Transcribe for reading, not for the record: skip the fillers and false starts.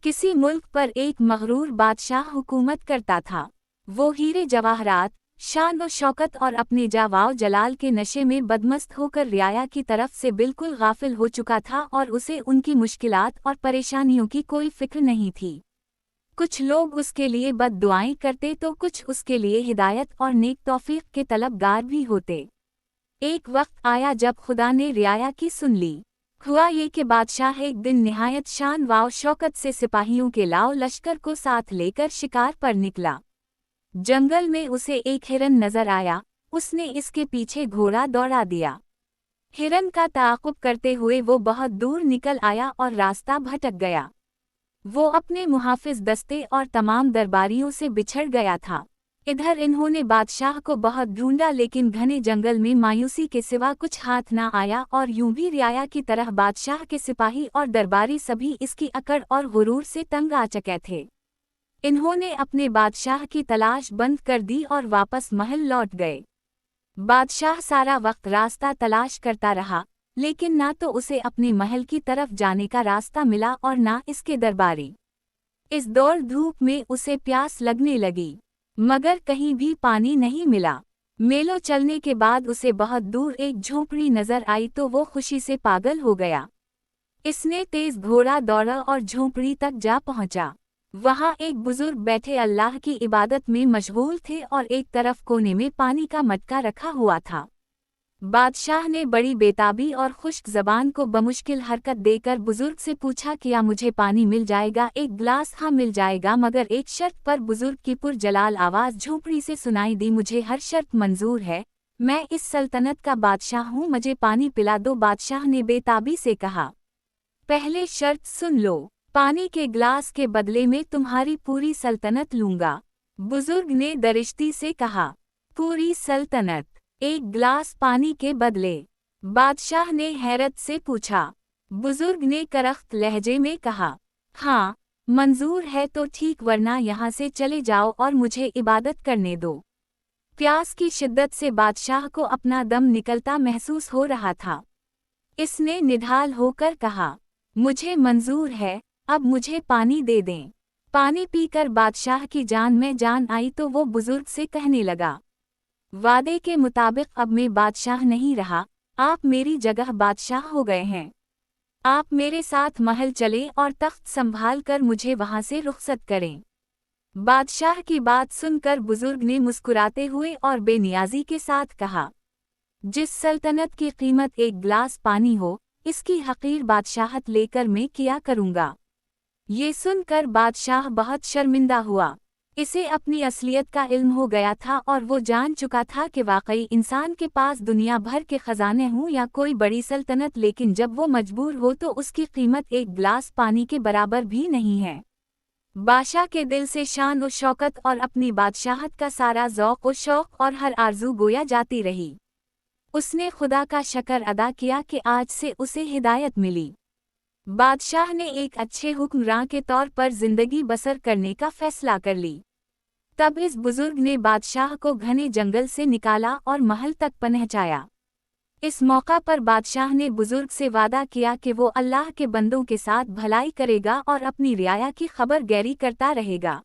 किसी मुल्क पर एक मगरूर बादशाह हुकूमत करता था। वो हीरे जवाहरात, शान व शौकत और अपने जावाव जलाल के नशे में बदमस्त होकर रियाया की तरफ से बिल्कुल गाफिल हो चुका था और उसे उनकी मुश्किलात और परेशानियों की कोई फिक्र नहीं थी। कुछ लोग उसके लिए बद्दुआएं करते तो कुछ उसके लिए हिदायत और नेक तौफीक के तलबगार भी होते। एक वक्त आया जब खुदा ने रियाया की सुन ली। हुआ ये कि बादशाह एक दिन निहायत शान व शौकत से सिपाहियों के लाओ लश्कर को साथ लेकर शिकार पर निकला। जंगल में उसे एक हिरन नजर आया। उसने इसके पीछे घोड़ा दौड़ा दिया। हिरन का ताक़ुब करते हुए वो बहुत दूर निकल आया और रास्ता भटक गया। वो अपने मुहाफिज दस्ते और तमाम दरबारियों से बिछड़ गया था। इधर इन्होंने बादशाह को बहुत ढूंढा लेकिन घने जंगल में मायूसी के सिवा कुछ हाथ न आया और यूं भी रियाया की तरह बादशाह के सिपाही और दरबारी सभी इसकी अकड़ और गुरूर से तंग आ चुके थे। इन्होंने अपने बादशाह की तलाश बंद कर दी और वापस महल लौट गए। बादशाह सारा वक्त रास्ता तलाश करता रहा लेकिन ना तो उसे अपने महल की तरफ जाने का रास्ता मिला और ना इसके दरबारी। इस दौड़ धूप में उसे प्यास लगने लगी मगर कहीं भी पानी नहीं मिला। मेलों चलने के बाद उसे बहुत दूर एक झोंपड़ी नजर आई तो वो खुशी से पागल हो गया। इसने तेज घोड़ा दौड़ा और झोंपड़ी तक जा पहुंचा। वहां एक बुजुर्ग बैठे अल्लाह की इबादत में मशगूल थे और एक तरफ कोने में पानी का मटका रखा हुआ था। बादशाह ने बड़ी बेताबी और खुश्क ज़बान को बमुश्किल हरकत देकर बुजुर्ग से पूछा क्या मुझे पानी मिल जाएगा? एक गिलास हाँ मिल जाएगा मगर एक शर्त पर। बुजुर्ग की पुरजलाल आवाज़ झोंपड़ी से सुनाई दी, मुझे हर शर्त मंजूर है, मैं इस सल्तनत का बादशाह हूँ, मुझे पानी पिला दो। बादशाह ने बेताबी से कहा, पहले शर्त सुन लो, पानी के गिलास के बदले में तुम्हारी पूरी सल्तनत लूंगा। बुजुर्ग ने दरिश्ती से कहा, पूरी सल्तनत, एक गिलास पानी के बदले? बादशाह ने हैरत से पूछा। बुजुर्ग ने करख्त लहजे में कहा, हाँ मंजूर है तो ठीक, वरना यहाँ से चले जाओ और मुझे इबादत करने दो। प्यास की शिद्दत से बादशाह को अपना दम निकलता महसूस हो रहा था। इसने निढाल होकर कहा, मुझे मंजूर है, अब मुझे पानी दे दें। पानी पीकर बादशाह की जान में जान आई तो वो बुजुर्ग से कहने लगा, वादे के मुताबिक अब मैं बादशाह नहीं रहा, आप मेरी जगह बादशाह हो गए हैं। आप मेरे साथ महल चलें और तख्त संभाल कर मुझे वहां से रुखसत करें। बादशाह की बात सुनकर बुजुर्ग ने मुस्कुराते हुए और बेनियाजी के साथ कहा, जिस सल्तनत की कीमत एक गिलास पानी हो, इसकी हकीर बादशाहत लेकर मैं किया करूँगा। ये सुनकर बादशाह बहुत शर्मिंदा हुआ। इसे अपनी असलियत का इल्म हो गया था और वो जान चुका था कि वाकई इंसान के पास दुनिया भर के खजाने हों या कोई बड़ी सल्तनत, लेकिन जब वो मजबूर हो तो उसकी कीमत एक गिलास पानी के बराबर भी नहीं है। बादशाह के दिल से शान और शौकत और अपनी बादशाहत का सारा ज़ौक़ और शौक़ और हर आरज़ू गोया जाती रही। उसने खुदा का शक्र अदा किया कि आज से उसे हिदायत मिली। बादशाह ने एक अच्छे हुक्मरां के तौर पर जिंदगी बसर करने का फैसला कर ली। तब इस बुजुर्ग ने बादशाह को घने जंगल से निकाला और महल तक पहुंचाया। इस मौका पर बादशाह ने बुजुर्ग से वादा किया कि वो अल्लाह के बंदों के साथ भलाई करेगा और अपनी रियाया की खबर गैरी करता रहेगा।